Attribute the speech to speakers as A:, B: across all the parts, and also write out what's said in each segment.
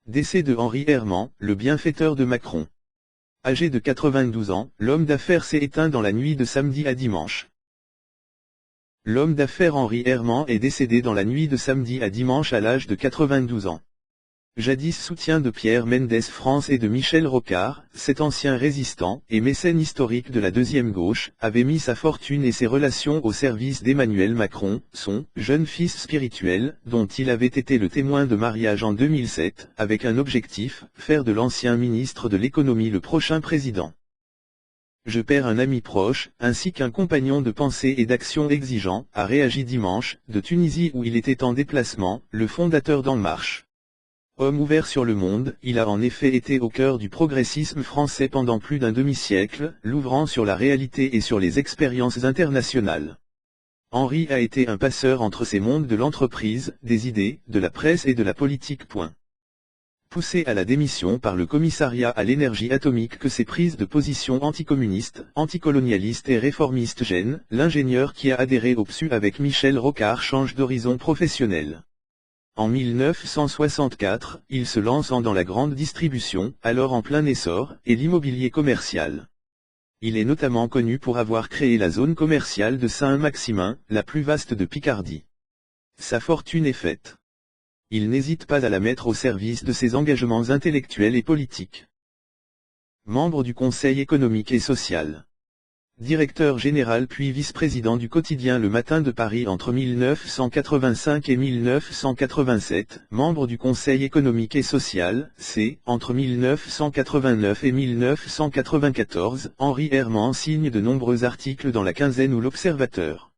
A: Décès de Henri Herman, le bienfaiteur de Macron. Âgé de 92 ans, l'homme d'affaires s'est éteint dans la nuit de samedi à dimanche. L'homme d'affaires Henri Herman est décédé dans la nuit de samedi à dimanche à l'âge de 92 ans. Jadis soutien de Pierre Mendès France et de Michel Rocard, cet ancien résistant et mécène historique de la deuxième gauche, avait mis sa fortune et ses relations au service d'Emmanuel Macron, son jeune fils spirituel, dont il avait été le témoin de mariage en 2007, avec un objectif, faire de l'ancien ministre de l'économie le prochain président. Je perds un ami proche, ainsi qu'un compagnon de pensée et d'action exigeant, a réagi dimanche, de Tunisie où il était en déplacement, le fondateur d'En Marche. Homme ouvert sur le monde, il a en effet été au cœur du progressisme français pendant plus d'un demi-siècle, l'ouvrant sur la réalité et sur les expériences internationales. Henri a été un passeur entre ces mondes de l'entreprise, des idées, de la presse et de la politique. Poussé à la démission par le commissariat à l'énergie atomique que ses prises de position anticommunistes, anticolonialistes et réformistes gênent, l'ingénieur qui a adhéré au PSU avec Michel Rocard change d'horizon professionnel. En 1964, il se lance dans la grande distribution, alors en plein essor, et l'immobilier commercial. Il est notamment connu pour avoir créé la zone commerciale de Saint-Maximin, la plus vaste de Picardie. Sa fortune est faite. Il n'hésite pas à la mettre au service de ses engagements intellectuels et politiques. Membre du Conseil économique et social. Directeur général puis vice-président du quotidien Le Matin de Paris entre 1985 et 1987, membre du Conseil économique et social, entre 1989 et 1994, Henri Herman signe de nombreux articles dans La Quinzaine ou L'Observateur.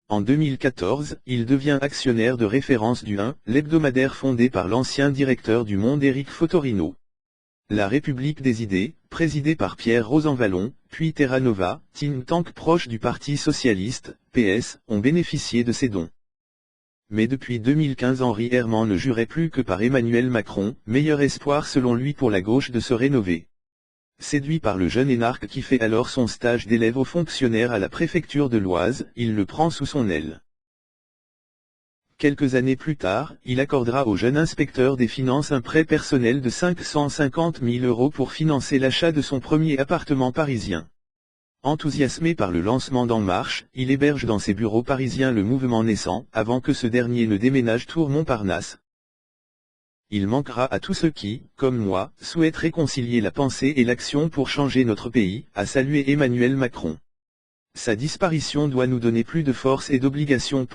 A: En 2014, il devient actionnaire de référence du 1, l'hebdomadaire fondé par l'ancien directeur du Monde Éric Fotorino. La République des idées, présidée par Pierre Rosanvallon, puis Terra Nova, think tank proche du Parti socialiste, PS, ont bénéficié de ces dons. Mais depuis 2015 Henri Herman ne jurait plus que par Emmanuel Macron, meilleur espoir selon lui pour la gauche de se rénover. Séduit par le jeune énarque qui fait alors son stage d'élève aux fonctionnaires à la préfecture de l'Oise, il le prend sous son aile. Quelques années plus tard, il accordera au jeune inspecteur des finances un prêt personnel de 550 000 € pour financer l'achat de son premier appartement parisien. Enthousiasmé par le lancement d'En Marche, il héberge dans ses bureaux parisiens le mouvement naissant, avant que ce dernier ne déménage Tour Montparnasse. Il manquera à tous ceux qui, comme moi, souhaitent réconcilier la pensée et l'action pour changer notre pays, a salué Emmanuel Macron. Sa disparition doit nous donner plus de force et d'obligation.